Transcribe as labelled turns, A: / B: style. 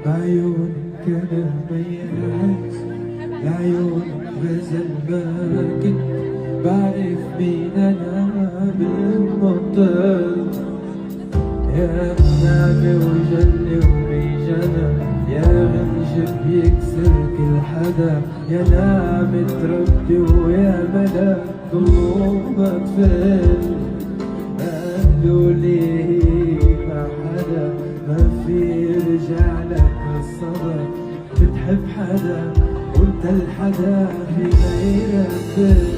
A: بعيونك انا ميت، لعيونك غزل ما كنت بعرف مين انا بالمنطق. يا منامي وجني وبيجنى، يا غنج بيكسر كل حدا، يا نعمة ربي ويا ملاك قلوبك فل. قالوا لي مع حدا ما في رجع لك الصبر، بتحب حدا وانت الحدا في غيرك.